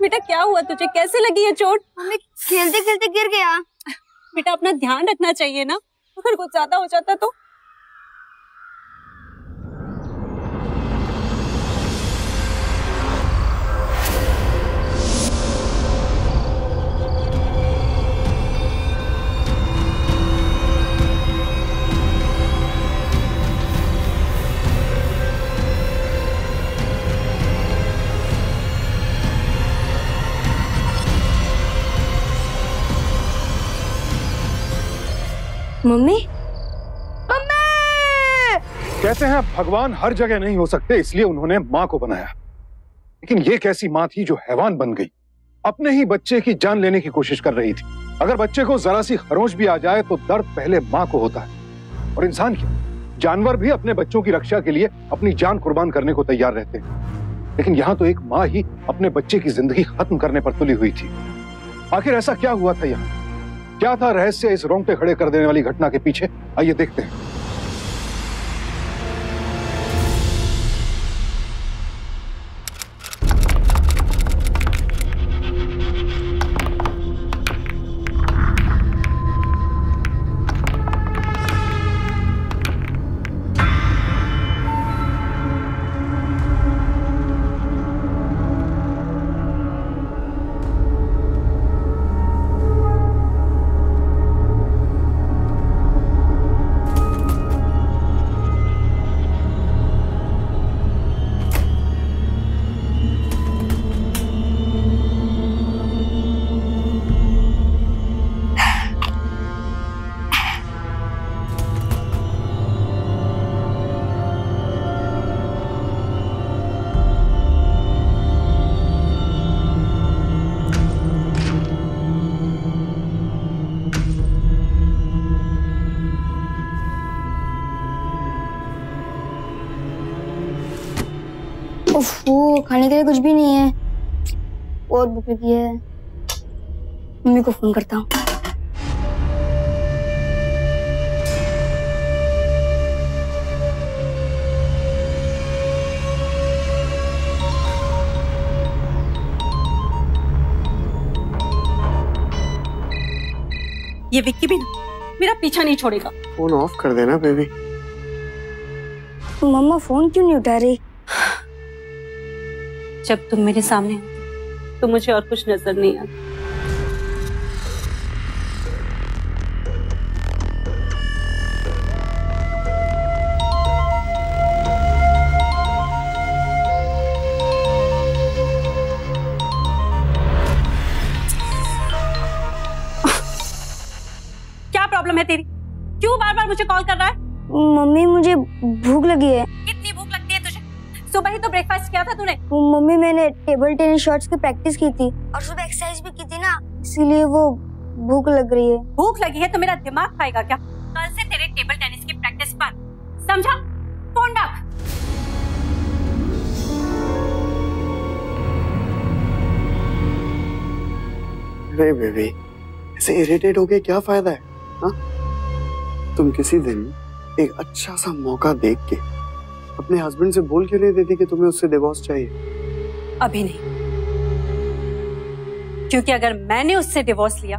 बेटा क्या हुआ तुझे, कैसे लगी ये चोट? मम्मी खेलते खेलते गिर गया। बेटा अपना ध्यान रखना चाहिए ना, अगर कुछ ज्यादा हो जाता तो। मम्मी कहते हैं भगवान हर जगह नहीं हो सकते, इसलिए उन्होंने माँ को बनाया। लेकिन ये कैसी माँ थी जो हैवान बन गई, अपने ही बच्चे की जान लेने की कोशिश कर रही थी। अगर बच्चे को जरा सी खरोंच भी आ जाए तो दर्द पहले माँ को होता है। और इंसान क्या, जानवर भी अपने बच्चों की रक्षा के लिए अपनी जान कुर्बान करने को तैयार रहते हैं। लेकिन यहाँ तो एक माँ ही अपने बच्चे की जिंदगी खत्म करने पर तुली हुई थी। आखिर ऐसा क्या हुआ था यहाँ? क्या था रहस्य इस रोंगटे खड़े कर देने वाली घटना के पीछे? आइए देखते हैं। ओह, खाने के लिए कुछ भी नहीं है, बहुत भूख लगी है। मम्मी को फोन करता हूँ। ये विक्की भी ना मेरा पीछा नहीं छोड़ेगा। फोन ऑफ कर देना बेबी। मम्मा फोन क्यों नहीं उठा रही? जब तुम मेरे सामने हो तो मुझे और कुछ नजर नहीं आता। क्या प्रॉब्लम है तेरी? क्यों बार बार मुझे कॉल कर रहा है? मम्मी मुझे भूख लगी है। कितनी भूख लगती है तुझे? सुबह ही तो ब्रेकफास्ट किया था तूने। मम्मी मैंने टेबल टेनिस शॉट्स की प्रैक्टिस की थी और सुबह एक्सरसाइज भी की थी ना, इसीलिए वो भूख लग रही है। भूख लगी है तो मेरा दिमाग खाएगा क्या? कल से तेरे टेबल टेनिस की प्रैक्टिस बंद, समझा? फोन रख। नहीं बेबी, ऐसे इरिटेट होके क्या फायदा है? हाँ? तुम किसी दिन एक अच्छा सा मौका देख के अपने हस्बैंड से बोल क्यों नहीं देती कि तुम्हें उससे डिवोर्स चाहिए? अभी नहीं, क्योंकि अगर मैंने उससे डिवोर्स लिया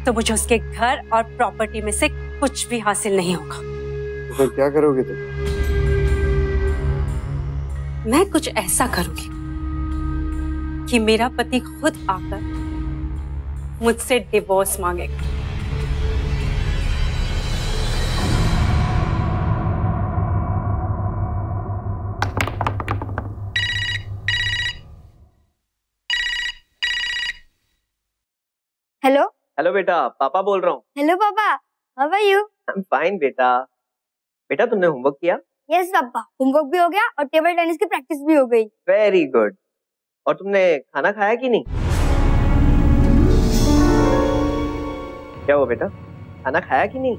तो मुझे उसके घर और प्रॉपर्टी में से कुछ भी हासिल नहीं होगा। तो फिर क्या करोगे तुम? मैं कुछ ऐसा करूंगी कि मेरा पति खुद आकर मुझसे डिवोर्स मांगेगा। हेलो हेलो बेटा, पापा बोल रहा हूँ। हेलो पापा, how are you? I am fine बेटा। बेटा तुमने होमवर्क किया? यस पापा, होमवर्क भी हो गया और टेबल टेनिस की प्रैक्टिस भी हो गई। Very good. और तुमने खाना खाया कि नहीं? क्या हुआ बेटा, खाना खाया कि नहीं?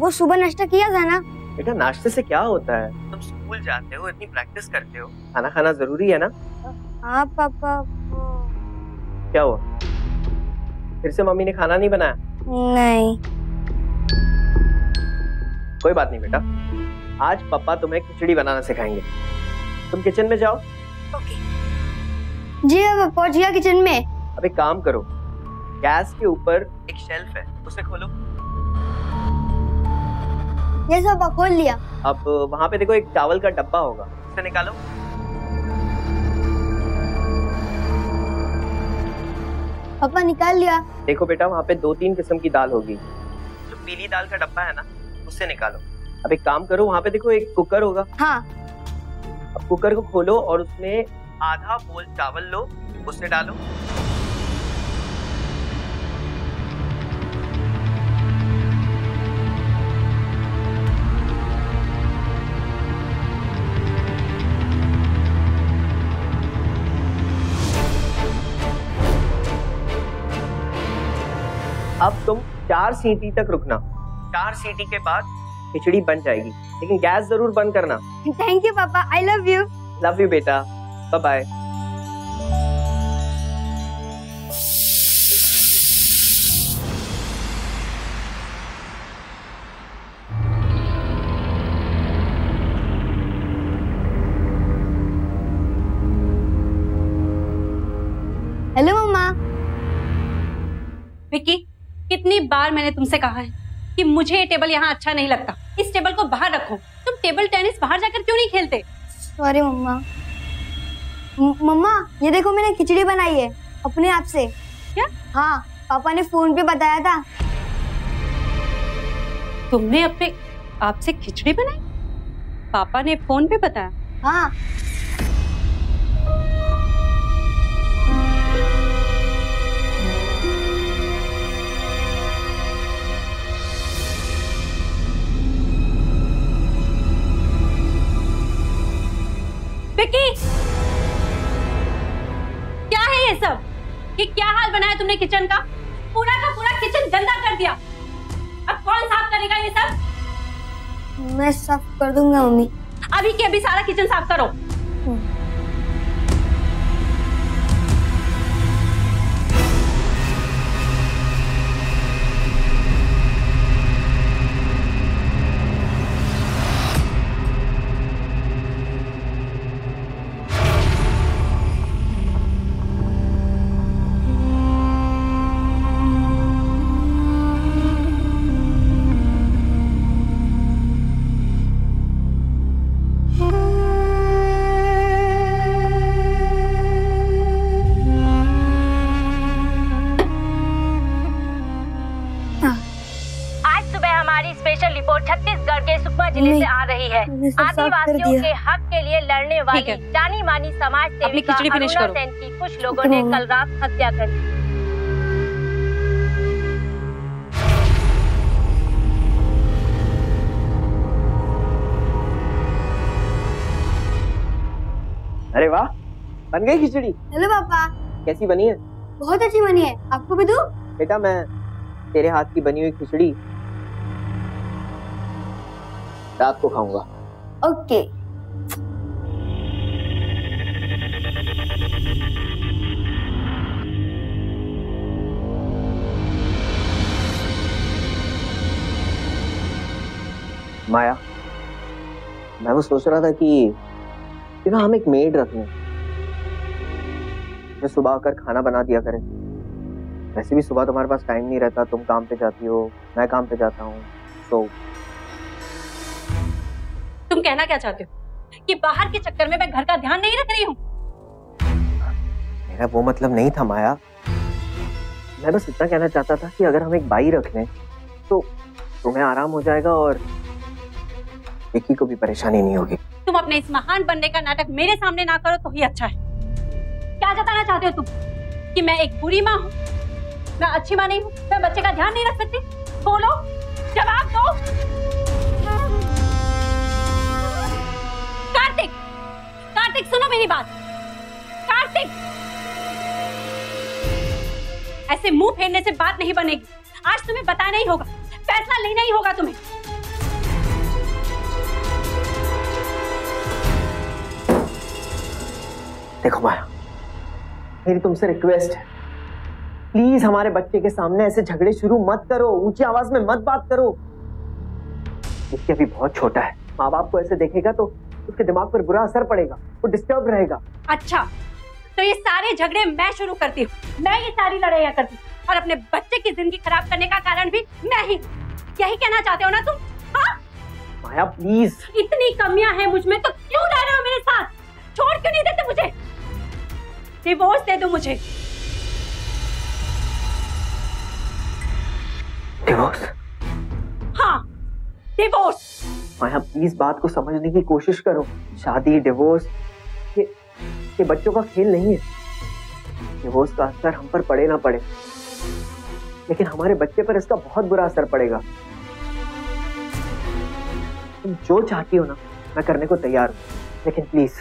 वो सुबह नाश्ता किया था ना। बेटा नाश्ते से क्या होता है? तुम स्कूल जाते हो, इतनी प्रैक्टिस करते हो, खाना खाना जरूरी है ना? हाँ पापा। क्या हुआ, फिर से मम्मी ने खाना नहीं बनाया? नहीं। कोई बात नहीं बेटा, आज पापा तुम्हें खिचड़ी बनाना सिखाएंगे। तुम किचन में जाओ। ओके। जी अब पहुंच गया किचन में। अब एक काम करो, गैस के ऊपर एक शेल्फ है, उसे खोलो। ये सब खोल लिया। अब वहाँ पे देखो एक चावल का डब्बा होगा, उसे निकालो। पापा निकाल लिया। देखो बेटा, वहाँ पे 2-3 किस्म की दाल होगी, जो पीली दाल का डब्बा है ना, उससे निकालो। अब एक काम करो, वहाँ पे देखो एक कुकर होगा। हाँ। अब कुकर को खोलो और उसमें आधा बोल चावल लो, उसे डालो। अब तुम 4 सीटी तक रुकना। 4 सीटी के बाद खिचड़ी बन जाएगी, लेकिन गैस जरूर बंद करना। थैंक यू पापा, I love you. Love you बेटा, बाय बाय। हेलो मम्मा। विक्की, कितनी बार मैंने तुमसे कहा है कि मुझे ये टेबल यहाँ अच्छा नहीं लगता, इस टेबल को बाहर रखो। तुम टेबल टेनिस बाहर जाकर क्यों नहीं खेलते? सॉरी मम्मा। मम्मा ये देखो मैंने खिचड़ी बनाई है अपने आप से। क्या? हाँ, पापा ने फोन पे बताया था। तुमने अपने आप से खिचड़ी बनाई? पापा ने फोन पे बताया? हाँ। विक्की, क्या है ये सब? कि क्या हाल बनाया तुमने किचन का? पूरा का पूरा किचन गंदा कर दिया। अब कौन साफ करेगा ये सब? मैं साफ कर दूंगा मम्मी। अभी के अभी सारा किचन साफ करो। छत्तीसगढ़ के सुकमा जिले से आ रही है। आदिवासियों के हक के लिए लड़ने वाली जानी मानी समाज सेविका अरुणा सेन की कुछ लोगों ने कल रात हत्या कर दी। अरे वाह, बन गई खिचड़ी। हेलो पापा। कैसी बनी है? बहुत अच्छी बनी है, आपको भी दूं? बेटा मैं तेरे हाथ की बनी हुई खिचड़ी रात को खाऊंगा। ओके। माया, मैं वो सोच रहा था कि हम एक मेड रख लें जो सुबह आकर खाना बना दिया करे। वैसे भी सुबह तुम्हारे पास टाइम नहीं रहता, तुम काम पे जाती हो, मैं काम पे जाता हूँ। तो तुम कहना क्या चाहते हो कि बाहर के चक्कर में मैं घर का ध्यान नहीं रख रही हूँ? मेरा वो मतलब नहीं था माया, मैं बस इतना कहना चाहता था कि अगर हम एक बाई रख लें तो तुम्हें आराम हो जाएगा और विक्की को भी परेशानी नहीं होगी। तुम अपने इस महान बनने का नाटक मेरे सामने ना करो तो ही अच्छा है। क्या जताना चाहते हो तुम कि मैं एक बुरी माँ हूँ, मैं अच्छी माँ नहीं हूँ, मैं बच्चे का ध्यान नहीं रख सकती? बोलो, जवाब दो। कार्तिक, कार्तिक सुनो मेरी बात। कार्तिक, ऐसे मुंह फेरने से बात नहीं बनेगी। आज तुम्हें बताना ही होगा, फैसला लेना ही होगा तुम्हें। देखो माया, मेरी तुमसे रिक्वेस्ट है, प्लीज हमारे बच्चे के सामने ऐसे झगड़े शुरू मत करो, ऊंची आवाज में मत बात करो। विक्की अभी बहुत छोटा है, माँ बाप को ऐसे देखेगा तो उसके दिमाग पर बुरा असर पड़ेगा, वो डिस्टर्ब रहेगा। अच्छा, तो ये सारे झगड़े मैं शुरू करती हूँ, मैं ये सारी लड़ाइयाँ करती हूँ, और अपने बच्चे की जिंदगी खराब करने का कारण भी मैं ही। यही कहना चाहते हो ना तुम? हाँ माया प्लीज। इतनी कमियां हैं मुझ में तो क्यों रह रहे हो मेरे साथ? छोड़ क्यों नहीं देते मुझे? डिवोर्स दे दो मुझे। डिवोर्स? हाँ डिवोर्स। माया प्लीज बात को समझने की कोशिश करो। शादी डिवोर्स ये बच्चों का खेल नहीं है। डिवोर्स का असर हम पर पड़े ना पड़े, लेकिन हमारे बच्चे पर इसका बहुत बुरा असर पड़ेगा। तुम जो चाहती हो ना मैं करने को तैयार हूं, लेकिन प्लीज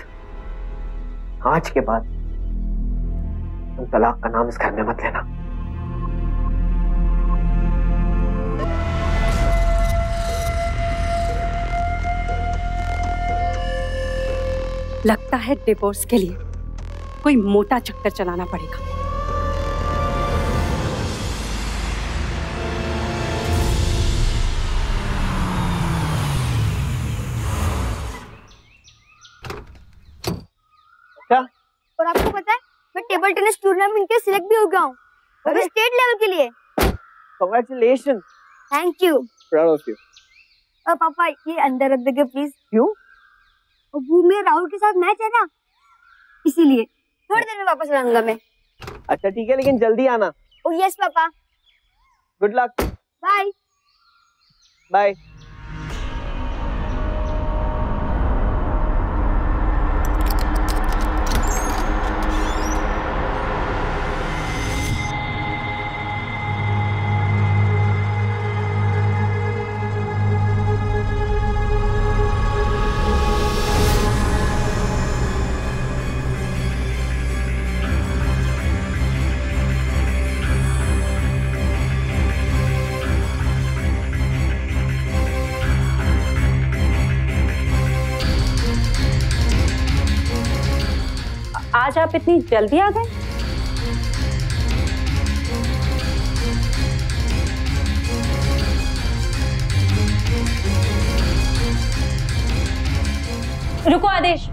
आज के बाद तुम तलाक का नाम इस घर में मत लेना। लगता है डिवोर्स के लिए कोई मोटा चक्कर चलाना पड़ेगा। और आपको पता है मैं टेबल टेनिस टूर्नामेंट के सिलेक्ट भी हो गया हूँ, स्टेट लेवल के लिए। Congratulation. Thank you. Proud of you. पापा ये अंदर रख देंगे प्लीज। क्यों? वो मेरे राहुल के साथ मैच है ना, इसीलिए थोड़ी देर में वापस लाऊंगा मैं। अच्छा ठीक है, लेकिन जल्दी आना। ओह यस पापा। Good luck. Bye bye. आज आप इतनी जल्दी आ गए? रुको आदेश,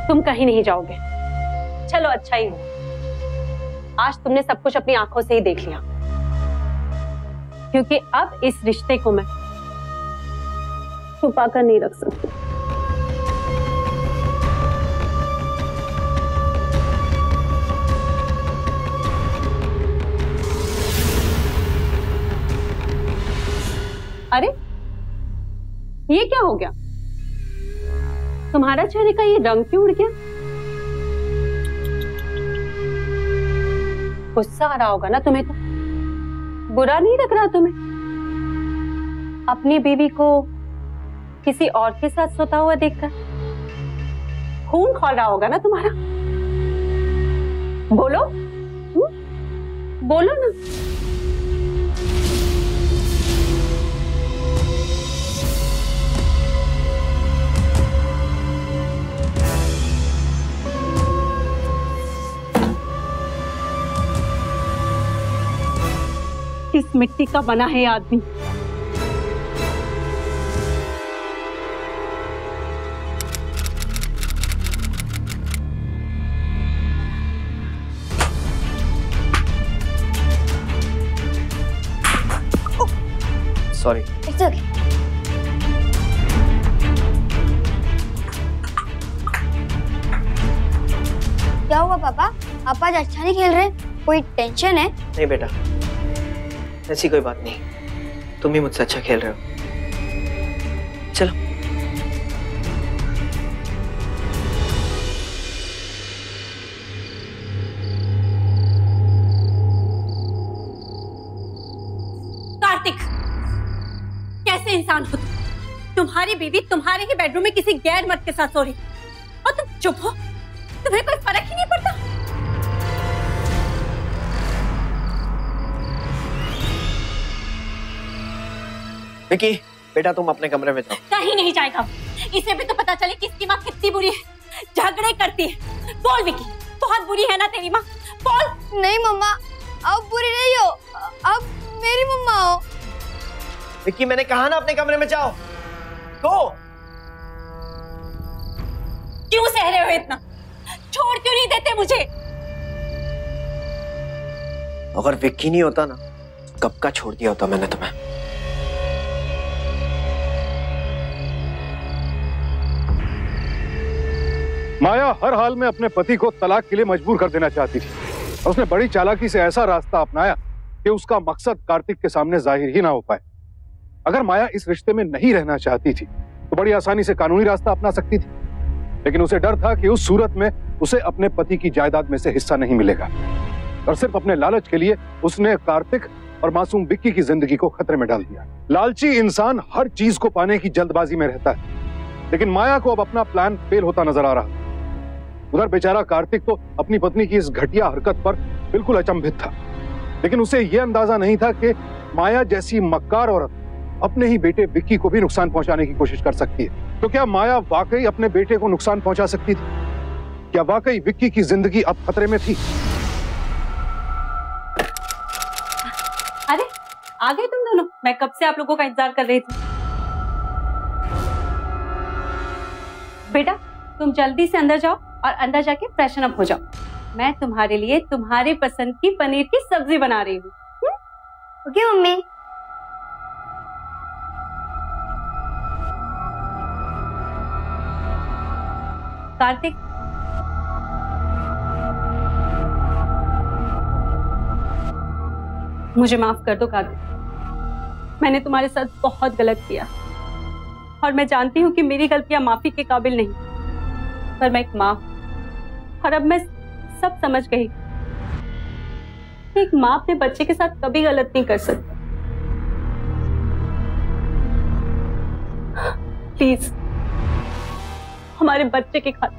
तुम कहीं नहीं जाओगे। चलो अच्छा ही हो, आज तुमने सब कुछ अपनी आंखों से ही देख लिया, क्योंकि अब इस रिश्ते को मैं छुपा कर नहीं रख सकती। अरे ये क्या हो गया? तुम्हारा चेहरे का ये रंग क्यों उड़ गया? गुस्सा आ रहा होगा ना तुम्हें? तो बुरा नहीं लग रहा तुम्हें अपनी बीवी को किसी और के साथ सोता हुआ देखकर? खून खौल रहा होगा ना तुम्हारा? बोलो बोलो ना। किस मिट्टी का बना है आदमी? सॉरी। It's okay. क्या हुआ पापा? आप आज अच्छा नहीं खेल रहे? कोई टेंशन है? नहीं बेटा, ऐसी कोई बात नहीं। तुम ही मुझसे अच्छा खेल रहे हो। चलो। कार्तिक, कैसे इंसान हो तुम? तुम्हारी बीवी तुम्हारे ही बेडरूम में किसी गैर मर्द के साथ सो रही और तुम चुप हो? तुम्हें कोई फर्क ही नहीं पड़ता? विकी, बेटा तुम अपने कमरे में जाओ। कहीं नहीं जाएगा। इसे भी तो पता चले कि इसकी माँ कितनी बुरी है, झगड़े करती है। बोल विकी, बहुत बुरी है ना तेरी माँ? बोल। नहीं मम्मा, आप बुरी नहीं हो, आप मेरी मम्मा हो। विकी मैंने कहा ना अपने कमरे में जाओ। गो। क्यों सह रहे हो इतना? छोड़ क्यों नहीं देते मुझे? अगर विक्की नहीं होता ना, कब का छोड़ दिया होता मैंने तुम्हें। माया हर हाल में अपने पति को तलाक के लिए मजबूर कर देना चाहती थी। उसने बड़ी चालाकी से ऐसा रास्ता अपनाया कि उसका मकसद कार्तिक के सामने जाहिर ही ना हो पाए। अगर माया इस रिश्ते में नहीं रहना चाहती थी तो बड़ी आसानी से कानूनी रास्ता अपना सकती थी, लेकिन उसे डर था कि उस सूरत में उसे अपने पति की जायदाद में से हिस्सा नहीं मिलेगा, और सिर्फ अपने लालच के लिए उसने कार्तिक और मासूम विक्की की जिंदगी को खतरे में डाल दिया। लालची इंसान हर चीज को पाने की जल्दबाजी में रहता है, लेकिन माया को अब अपना प्लान फेल होता नजर आ रहा। उधर बेचारा कार्तिक तो अपनी पत्नी की इस घटिया हरकत पर बिल्कुल अचंभित था, लेकिन उसे यह अंदाजा नहीं था कि माया जैसी मक्कार औरत अपने ही बेटे विक्की को भी नुकसान पहुंचाने की कोशिश कर सकती है। तो क्या माया वाकई अपने बेटे को नुकसान पहुंचा सकती थी? क्या वाकई विक्की की जिंदगी अब खतरे में थी? अरे आ गए तुम दोनों, मैं कब से आप लोगों का इंतजार कर रही थी। बेटा तुम जल्दी से अंदर जाओ और अंदर जाके फ्रेशन अप हो जाओ। मैं तुम्हारे लिए तुम्हारे पसंद की पनीर की सब्जी बना रही हूँ। Okay mummy. कार्तिक मुझे माफ कर दो कार्तिक, मैंने तुम्हारे साथ बहुत गलत किया और मैं जानती हूँ कि मेरी गलतियां माफी के काबिल नहीं, पर मैं एक माँ और अब मैं सब समझ गई। एक माँ अपने बच्चे के साथ कभी गलत नहीं कर सकती। प्लीज हमारे बच्चे के खातिर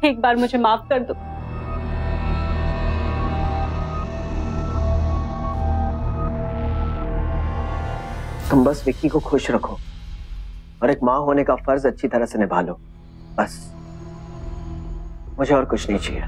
एक बार मुझे माफ कर दो। तुम बस विक्की को खुश रखो और एक माँ होने का फर्ज अच्छी तरह से निभा लो, बस। मुझे और कुछ नहीं चाहिए।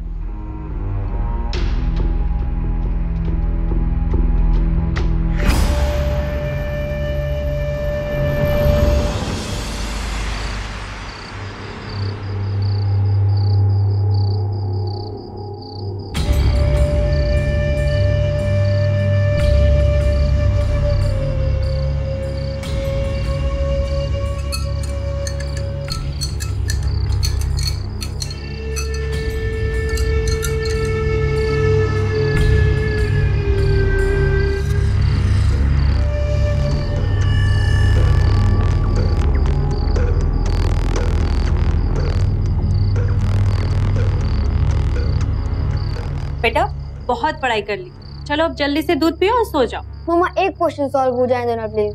बेटा बहुत पढ़ाई कर ली, चलो अब जल्दी से दूध पियो और सो जाओ। मम्मा एक क्वेश्चन सॉल्व हो जाए देना प्लीज।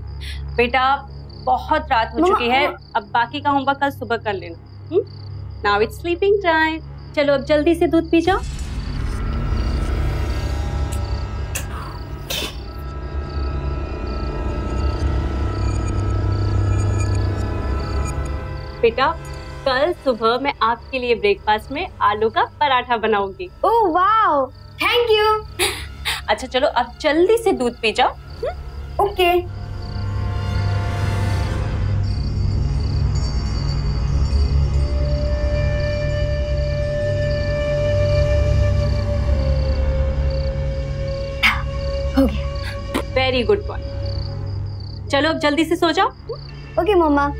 बेटा बहुत रात हो चुकी है, अब बाकी का होमवर्क कल सुबह कर लेना। नाउ इट्स स्लीपिंग टाइम, चलो अब जल्दी से दूध पी जाओ। बेटा कल सुबह मैं आपके लिए ब्रेकफास्ट में आलू का पराठा बनाऊंगी। Oh wow, thank you. अच्छा चलो अब जल्दी से दूध पी जाओ। ओके। हो गया। वेरी गुड बॉय, चलो अब जल्दी से सो जाओ। ओके मम्मा।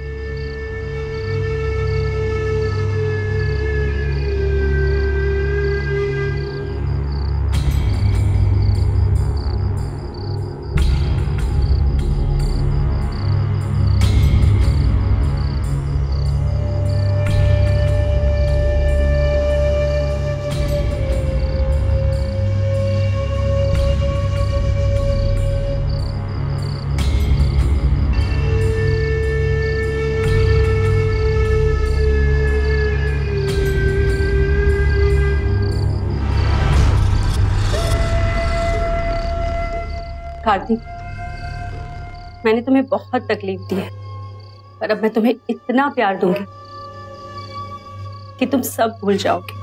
कार्तिक मैंने तुम्हें बहुत तकलीफ दी है, पर अब मैं तुम्हें इतना प्यार दूंगी कि तुम सब भूल जाओगे।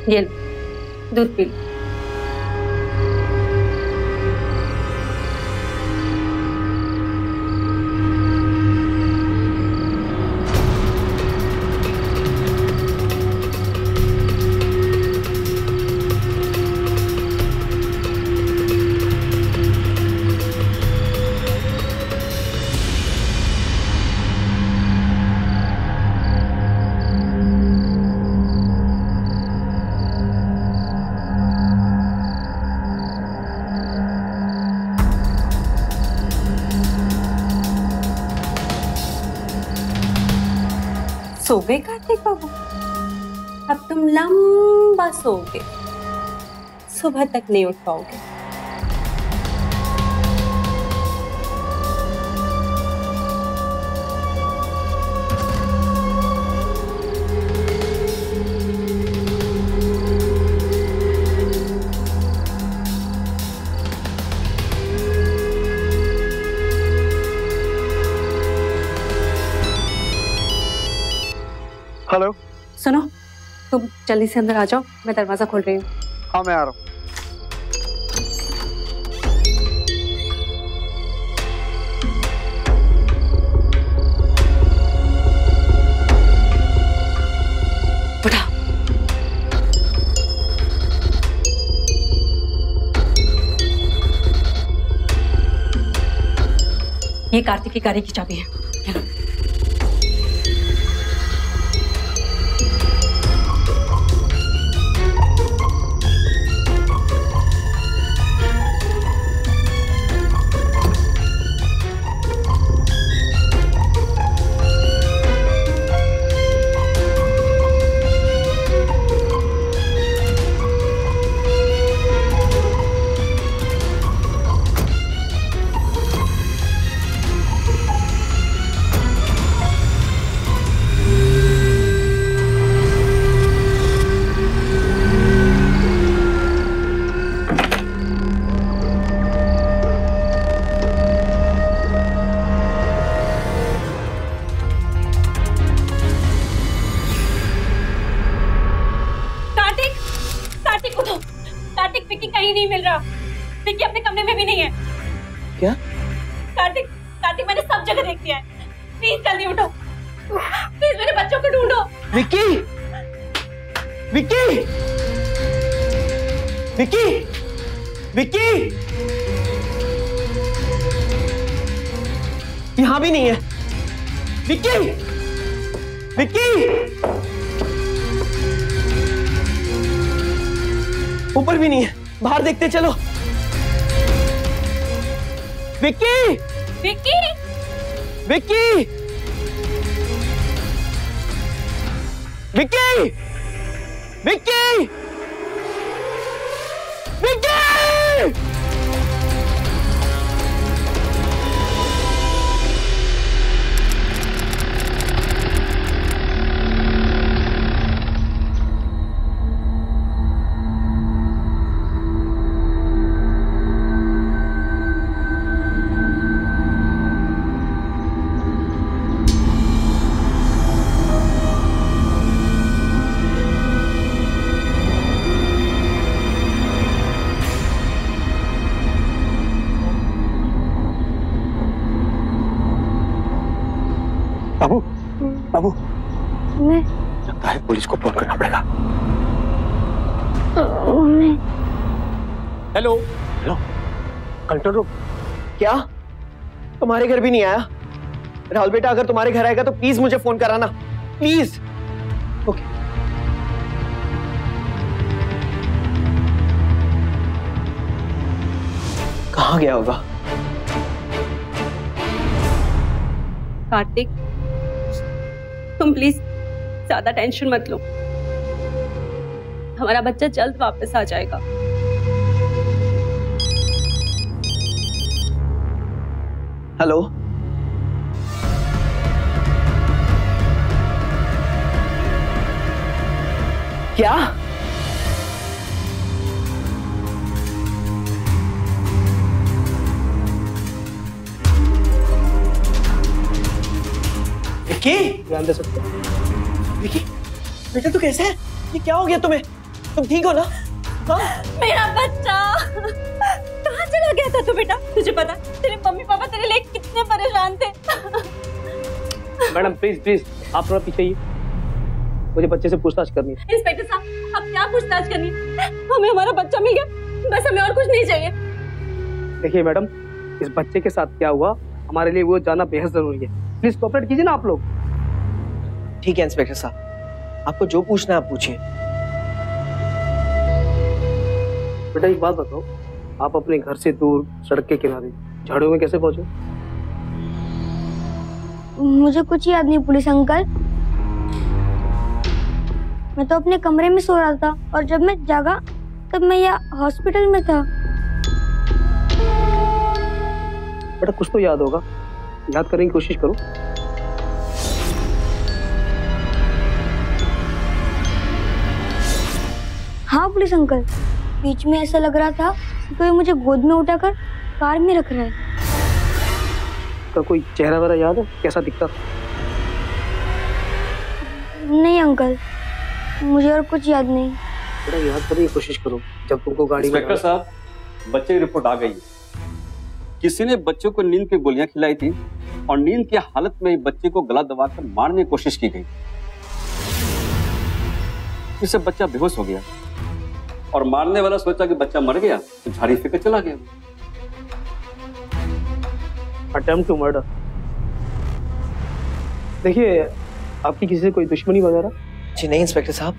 ये लो, दूध पी लो। सो गए कार्तिक बाबू? अब तुम लंबा सोओगे, सुबह तक नहीं उठ पाओगे। हेलो, सुनो, तुम जल्दी से अंदर आ जाओ, मैं दरवाजा खोल रही हूँ। हाँ मैं आ रहा हूँ। उठा। ये कार्तिक की गाड़ी की चाबी है। नहीं मिल रहा। विक्की अपने कमरे में भी नहीं है। क्या? कार्तिक, कार्तिक मैंने सब जगह देख लिया है। प्लीज जल्दी उठो, प्लीज मेरे बच्चों को ढूंढो। विक्की, विक्की, विक्की, विक्की, यहाँ भी नहीं है। विक्की, विक्की, ऊपर भी नहीं है। बाहर देखते चलो। विक्की, विक्की, विक्की, विक्की, विक्की, विक्की! बाबू, बाबू, मैं लगता है पुलिस को फोन करना पड़ेगा। Hello, hello, control room. क्या तुम्हारे घर भी नहीं आया? राहुल बेटा, अगर तुम्हारे घर आएगा तो प्लीज मुझे फोन कराना, प्लीज। ओके। कहाँ गया होगा? कार्तिक, तुम प्लीज ज्यादा टेंशन मत लो, हमारा बच्चा जल्द वापस आ जाएगा। हेलो, क्या? विक्की, ध्यान दे सकते हो? विक्की, बेटा तू कैसे है? ये क्या हो गया तुम्हें? तुम ठीक हो ना? हाँ? मेरा बच्चा कहाँ चला गया था तू बेटा? तुझे पता तेरे मम्मी पापा तेरे लिए कितने परेशान थे। मैडम प्लीज प्लीज आप थोड़ा पीछे आइए, मुझे बच्चे से पूछताछ करनी है। इंस्पेक्टर साहब, अब क्या पूछताछ करनी है? हमें हमारा बच्चा मिल गया, बस हमें और कुछ नहीं चाहिए। देखिए मैडम, इस बच्चे के साथ क्या हुआ हमारे लिए वो जानना बेहद जरूरी है। प्लीज कोऑपरेट कीजिए ना आप लोग। ठीक है इंस्पेक्टर साहब, आपको जो पूछना है आप पूछिए। बेटा एक बात बताओ, आप अपने घर से दूर सड़क के किनारे झाड़ियों में कैसे पहुंचे? मुझे कुछ याद नहीं पुलिस अंकल। मैं तो अपने कमरे में सो रहा था और जब मैं जागा तब मैं यहाँ हॉस्पिटल में था। बेटा कुछ तो याद होगा, याद करने की कोशिश करो। हाँ पुलिस अंकल, बीच में ऐसा लग रहा था कि कोई मुझे गोद में उठाकर कार में रख रहा है। तो कोई चेहरा वगैरह याद है, कैसा दिखता था? नहीं अंकल, मुझे और कुछ याद नहीं। बेटा याद करने की कोशिश करो। जब तुमको गाड़ी में इंस्पेक्टर साहब, बच्चे की रिपोर्ट आ गई है। किसी ने बच्चों को नींद की गोलियां खिलाई थी और नींद की हालत में ही बच्चे को गला दबाकर मारने की कोशिश की गई। इससे बच्चा बेहोश हो गया और मारने वाला सोचा कि बच्चा मर गया तो झाड़ी फेंक चला गया। Attempt to murder. देखिए, आपकी किसी से कोई दुश्मनी वगैरह? जी नहीं इंस्पेक्टर साहब।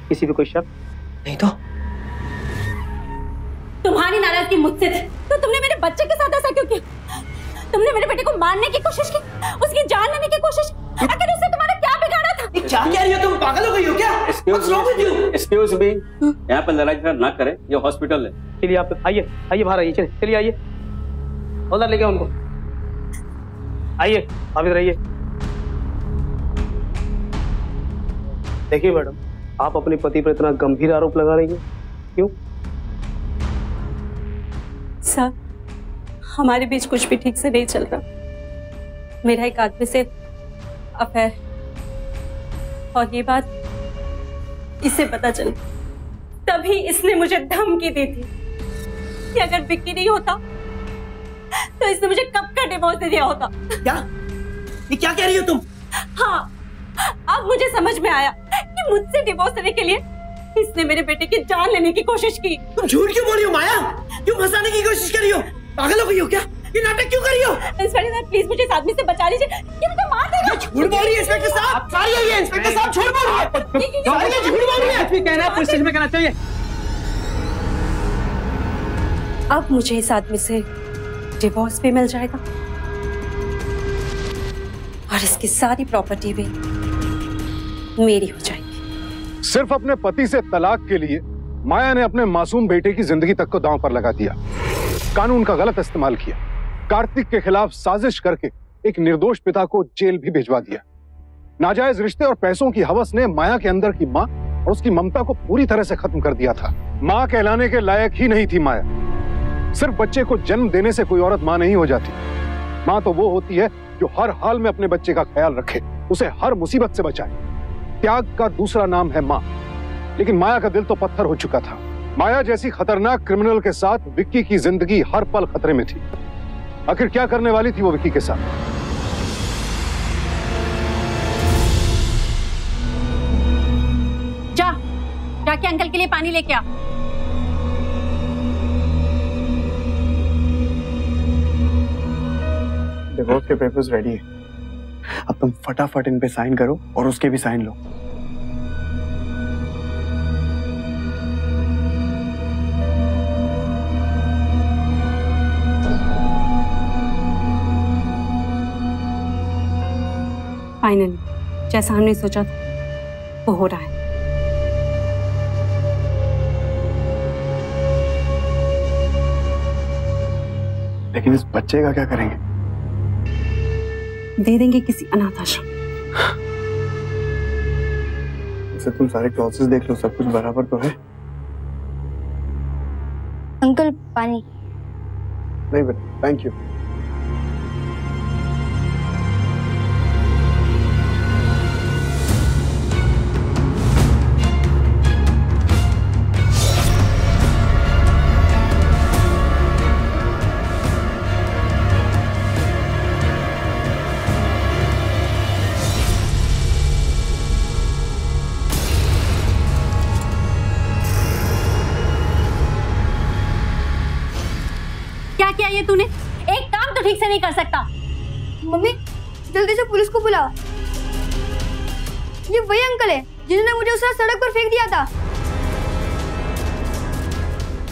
किसी पे कोई शक? नहीं तो। तुम्हारी नाराजगी मुझसे थी तो तुमने मेरे बच्चे के साथ ऐसा क्यों किया? तुमने मेरे बेटे को मारने की कोशिश की, उसकी जान लेने की कोशिश। आखिर उससे तुम्हारा क्या बिगाड़ा था? क्या कह रही हो तुम? पागल हो गई हो क्या? एक्सक्यूज मी, यहाँ पर लड़ाई झगड़ा ना करें, ये हॉस्पिटल है। चलिए आप आइए, आइए बाहर आइए, चलिए आइए, उधर लेके उनको आइए, आप इधर आइए। देखिए मैडम, आप अपने पति पर इतना गंभीर आरोप लगा रही हैं, क्यों? सर, हमारे बीच कुछ भी ठीक से नहीं चल रहा। मेरा एक आदमी से अफेयर, और ये बात इसे पता चली तभी इसने मुझे धमकी दी थी कि अगर विक्की नहीं होता तो इसने मुझे कब का डिवोर्स दे दिया होता। क्या? ये क्या कह रही हो तुम? हाँ, अब मुझे समझ में आया कि मुझसे डिवोर्स देने के लिए इसने मेरे बेटे की जान लेने की कोशिश की। तुम झूठ क्यों बोल रही हो माया? क्यों फंसाने की कोशिश कर रही हो? पागल हो गई हो क्या? ये नाटक क्यों कर रही हो? इंस्पेक्टर साहब प्लीज मुझे इस आदमी से बचा लीजिए, ये मुझे मार देगा। झूठ बोल रही है इंस्पेक्टर साहब। सारी ये इंस्पेक्टर साहब झूठ बोल रही है। सारी ये झूठ बोल रही है। कुछ भी कहना है पुलिस स्टेशन में कहना चाहिए। अब मुझे इस आदमी से डिवोर्स भी मिल जाएगा और इसकी सारी प्रॉपर्टी भी मेरी हो जाएगी। सिर्फ अपने पति से तलाक के लिए माया ने अपने मासूम बेटे की जिंदगी तक को दांव पर लगा दिया, कानून का गलत इस्तेमाल किया, कार्तिक के खिलाफ साजिश करके एक निर्दोष पिता को जेल भी भिजवा दिया। नाजायज रिश्ते और पैसों की हवस ने माया के अंदर की मां और उसकी ममता को पूरी तरह से खत्म कर दिया था। मां कहलाने के लायक ही नहीं थी माया। सिर्फ बच्चे को जन्म देने से कोई औरत मां नहीं हो जाती। मां तो वो होती है जो हर हाल में अपने बच्चे का ख्याल रखे, उसे हर मुसीबत से बचाए। त्याग का दूसरा नाम है मां। लेकिन माया का दिल तो पत्थर हो चुका था। माया जैसी खतरनाक क्रिमिनल के साथ विक्की की जिंदगी हर पल खतरे में थी। आखिर क्या करने वाली थी वो विक्की के साथ? जाके अंकल के लिए पानी लेके आ। डिवोर्स के पेपर्स रेडी है, अब तुम फटाफट इन पे साइन करो और उसके भी साइन लो। फाइनली जैसा हमने सोचा था वो हो रहा है। लेकिन इस बच्चे का क्या करेंगे? दे देंगे किसी अनाथ आश्रम। इसे तुम सारे क्लॉसेस देख लो, सब कुछ बराबर तो है। अंकल पानी। नहीं बेटा, थैंक यू। क्या किया ये तूने? एक काम तो ठीक से नहीं कर सकता। मम्मी जल्दी से पुलिस को बुला। ये वही अंकल है जिन्होंने मुझे उस रात सड़क पर फेंक दिया था।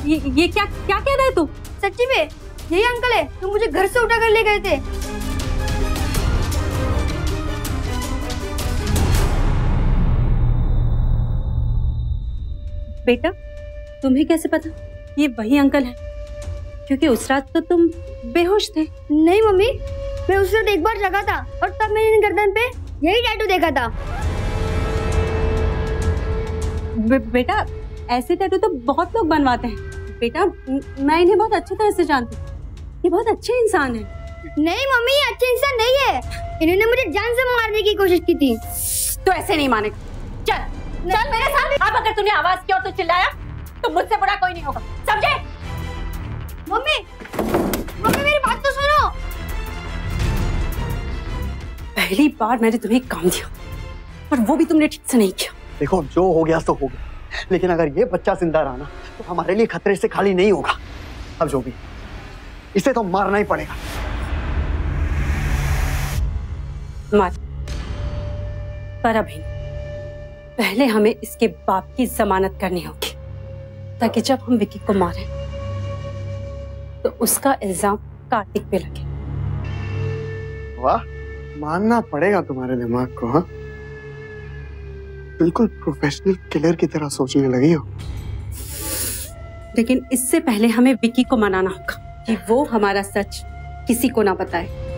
ये क्या क्या कह रहा है तू? सच्ची में यही अंकल है जो मुझे घर से उठाकर ले गए थे। बेटा तुम्हें कैसे पता ये वही अंकल है? क्योंकि उस रात तो तुम बेहोश थे। नहीं मम्मी, मैं उस रात एक बार जगा था और तब मैंने गर्दन पे यही टैटू देखा था। बेटा ऐसे टैटू तो बहुत लोग बनवाते हैं। बेटा मैं इन्हें बहुत अच्छी तरह से जानती हूँ, ये बहुत अच्छे इंसान हैं। नहीं मम्मी, ये अच्छे इंसान नहीं है। इन्होंने मुझे जान से मारने की कोशिश की थी। तो ऐसे नहीं मानेगा। चल चल मेरे साथ। अब अगर तूने आवाज किया तो चिल्लाया तो मुझसे बुरा कोई नहीं होगा, समझे? मम्मी मम्मी मेरी बात तो सुनो। पहली बार मैंने तुम्हें काम दिया और वो भी तुमने ठीक से नहीं किया। देखो जो हो गया सो हो गया, लेकिन अगर ये बच्चा जिंदा रहा ना तो हमारे लिए खतरे से खाली नहीं होगा। अब जो भी, इसे तो मारना ही पड़ेगा। मार, पर अभी पहले हमें इसके बाप की जमानत करनी होगी, ताकि जब हम विक्की को मारें तो उसका इल्जाम कार्तिक पे लगे। वाह, मानना पड़ेगा तुम्हारे दिमाग को। हाँ, बिल्कुल प्रोफेशनल किलर की तरह सोचने लगी हो। लेकिन इससे पहले हमें विक्की को मनाना होगा कि वो हमारा सच किसी को ना बताए।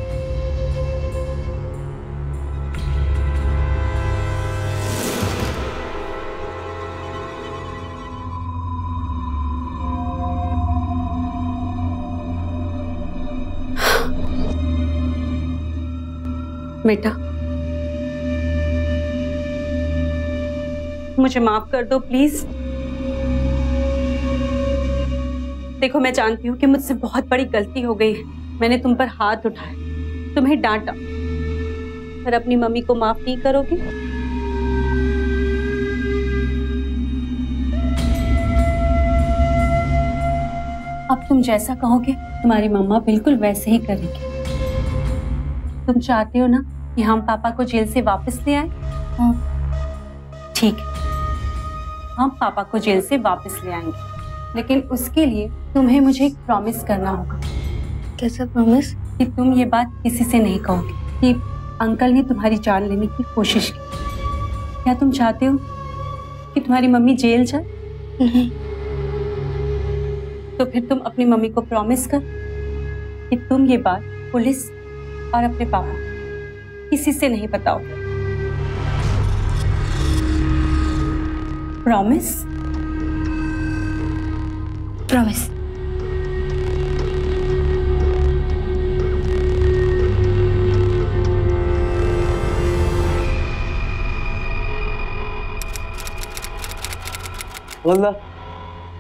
बेटा मुझे माफ कर दो प्लीज। देखो मैं जानती हूँ कि मुझसे बहुत बड़ी गलती हो गई है। मैंने तुम पर हाथ उठाया, तुम्हें डांटा, पर अपनी मम्मी को माफ नहीं करोगे? अब तुम जैसा कहोगे तुम्हारी मम्मा बिल्कुल वैसे ही करेगी। तुम चाहते हो ना कि हम पापा को जेल से वापस ले आए? ठीक है, हम पापा को जेल से वापस ले आएंगे, लेकिन उसके लिए तुम्हें मुझे एक प्रॉमिस करना होगा। कैसा प्रॉमिस? कि तुम ये बात किसी से नहीं कहोगे कि अंकल ने तुम्हारी जान लेने की कोशिश की। क्या तुम चाहते हो कि तुम्हारी मम्मी जेल जाए? नहीं। तो फिर तुम अपनी मम्मी को प्रॉमिस कर कि तुम ये बात पुलिस और अपने पापा किसी से नहीं बताओगे। प्रॉमिस? प्रॉमिस।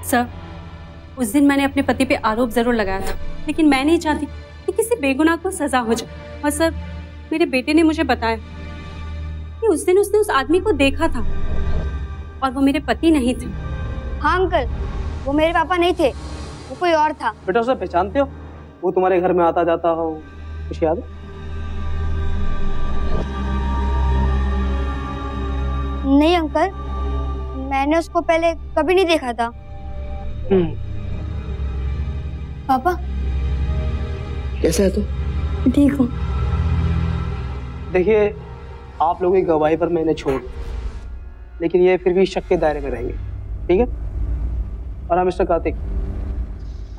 सर, उस दिन मैंने अपने पति पे आरोप जरूर लगाया था, लेकिन मैं नहीं चाहती कि किसी बेगुनाह को सजा हो जाए। और सर, मेरे बेटे ने मुझे बताया कि उस दिन उसने उस आदमी को देखा था और वो मेरे पति नहीं थे। हाँ अंकल, वो मेरे पापा नहीं थे, वो कोई और था। बेटा उसे पहचानते हो? वो तुम्हारे घर में आता जाता हो, कुछ याद है? नहीं अंकल, मैंने उसको पहले कभी नहीं देखा था। पापा कैसा है तू? ठीक हूँ। देखिए, आप लोगों की गवाही पर मैंने छोड़, लेकिन ये फिर भी शक के दायरे में रहेंगे, ठीक है? और हाँ मिस्टर कार्तिक,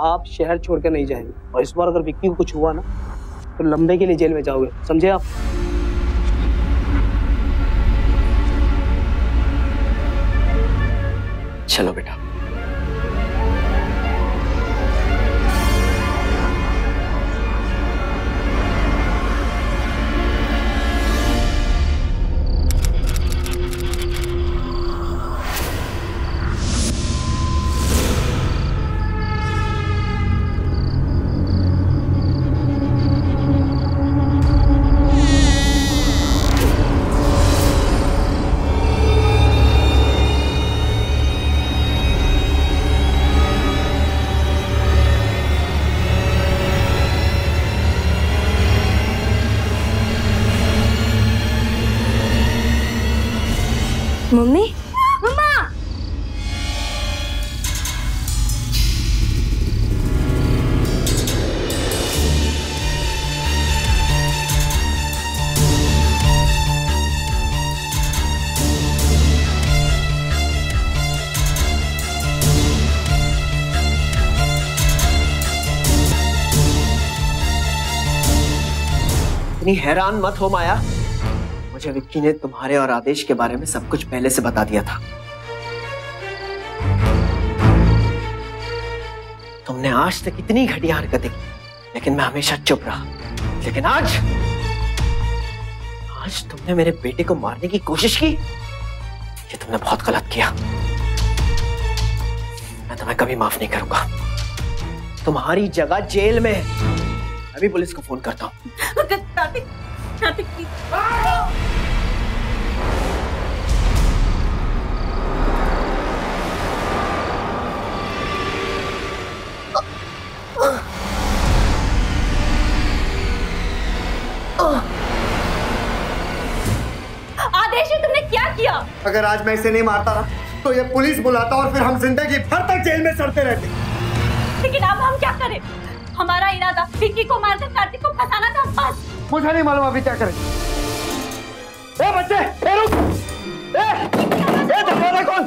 आप शहर छोड़कर नहीं जाएंगे, और इस बार अगर विक्की को कुछ हुआ ना तो लंबे के लिए जेल में जाओगे, समझे आप? चलो बेटा। इतनी हैरान मत हो माया, मुझे विक्की ने तुम्हारे और आदेश के बारे में सब कुछ पहले से बता दिया था। तुमने आज तक इतनी घटिया हरकतें की, लेकिन मैं हमेशा चुप रहा। लेकिन आज तुमने मेरे बेटे को मारने की कोशिश की। ये तुमने बहुत गलत किया। मैं तुम्हें कभी माफ नहीं करूंगा। तुम्हारी जगह जेल में है। अभी पुलिस को फोन करता हूँ। आदेश, तुमने क्या किया? अगर आज मैं इसे नहीं मारता ना तो ये पुलिस बुलाता और फिर हम जिंदगी भर तक जेल में सड़ते रहते। लेकिन अब हम क्या करें? हमारा इरादा विक्की को मारकर कार्तिक को फंसाना था। बस मुझे नहीं मालूम अभी क्या करें। ए बच्चे, ए रुक! ए दरवाजा खोल!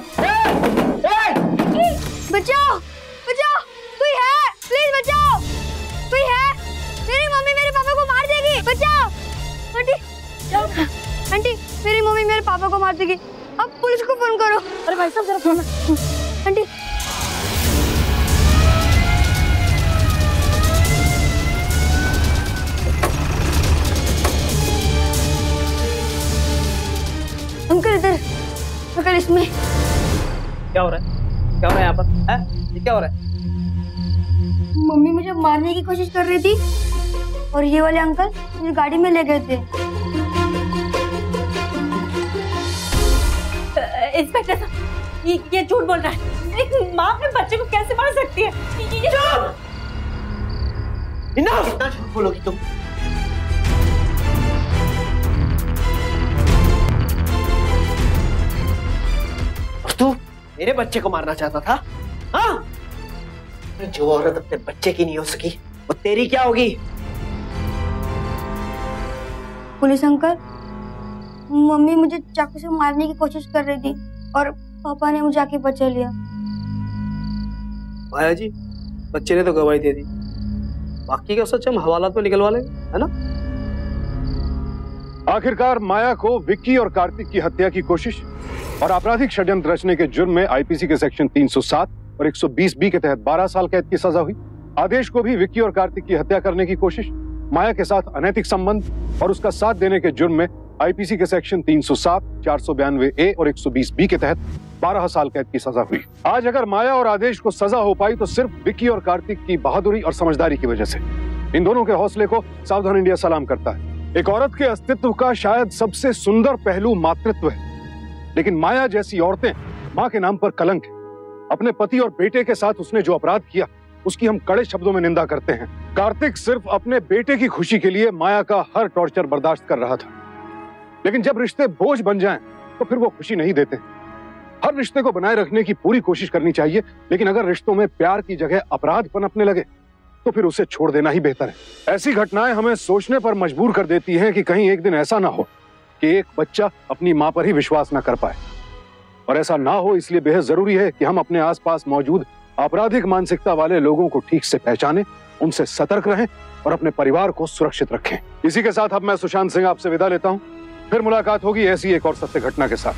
बचाओ, बचाओ, कोई है? प्लीज बचाओ, कोई है? मेरी मम्मी मेरे पापा को मार देगी, बचाओ! आंटी, आंटी, मेरी मम्मी मेरे पापा को मार देगी, अब पुलिस को फोन करो। अरे भाई साहब जरा फोन। आंटी, अंकल इधर, अंकल इसमें क्या हो रहा है? क्या हो रहा है यहाँ पर? है? ये क्या हो रहा है? मम्मी मुझे मारने की कोशिश कर रही थी और ये वाले अंकल मुझे गाड़ी में ले गए थे। इंस्पेक्टर साहब, ये झूठ बोल रहा है। एक माँ अपने बच्चे को कैसे मार सकती है? कितना झूठ बोलोगी तुम? तू मेरे बच्चे को मारना चाहता था? हाँ? जो औरत अपने बच्चे की नहीं हो सकी, वो तेरी क्या होगी? पुलिस अंकल, मम्मी मुझे चाकू से मारने की कोशिश कर रही थी और पापा ने मुझे आके बचा लिया। माया जी, बच्चे ने तो गवाही दे दी, बाकी का सच हम हवालात में निकलवा लेंगे, है ना? आखिरकार माया को विक्की और कार्तिक की हत्या की कोशिश और आपराधिक षड्यंत्र रचने के जुर्म में आईपीसी के सेक्शन 307 और 120 बी के तहत 12 साल कैद की सजा हुई। आदेश को भी विक्की और कार्तिक की हत्या करने की कोशिश, माया के साथ अनैतिक संबंध और उसका साथ देने के जुर्म में आईपीसी के सेक्शन 307, 492 ए और 120 बी के तहत 12 साल कैद की सजा हुई। आज अगर माया और आदेश को सजा हो पाई तो सिर्फ विक्की और कार्तिक की बहादुरी और समझदारी की वजह से। इन दोनों के हौसले को सावधान इंडिया सलाम करता है। एक औरत के अस्तित्व का शायद सबसे सुंदर पहलू मातृत्व है, लेकिन माया जैसी औरतें माँ के नाम पर कलंक है। अपने पति और बेटे के साथ उसने जो अपराध किया उसकी हम कड़े शब्दों में निंदा करते हैं। कार्तिक सिर्फ अपने बेटे की खुशी के लिए माया का हर टॉर्चर बर्दाश्त कर रहा था, लेकिन जब रिश्ते बोझ बन जाएं तो फिर वो खुशी नहीं देते। हर रिश्ते को बनाए रखने की पूरी कोशिश करनी चाहिए, लेकिन अगर रिश्तों में प्यार की जगह अपराध पनपने लगे तो फिर उसे छोड़ देना ही बेहतर है। ऐसी घटनाएं हमें सोचने पर मजबूर कर देती हैं कि कहीं एक दिन ऐसा ना हो कि एक बच्चा अपनी मां पर ही विश्वास ना कर पाए। और ऐसा ना हो इसलिए बेहद जरूरी है कि हम अपने आसपास मौजूद आपराधिक मानसिकता वाले लोगों को ठीक से पहचानें, उनसे सतर्क रहें और अपने परिवार को सुरक्षित रखें। इसी के साथ अब मैं सुशांत सिंह आपसे विदा लेता हूं। फिर मुलाकात होगी ऐसी एक और सत्य घटना के साथ।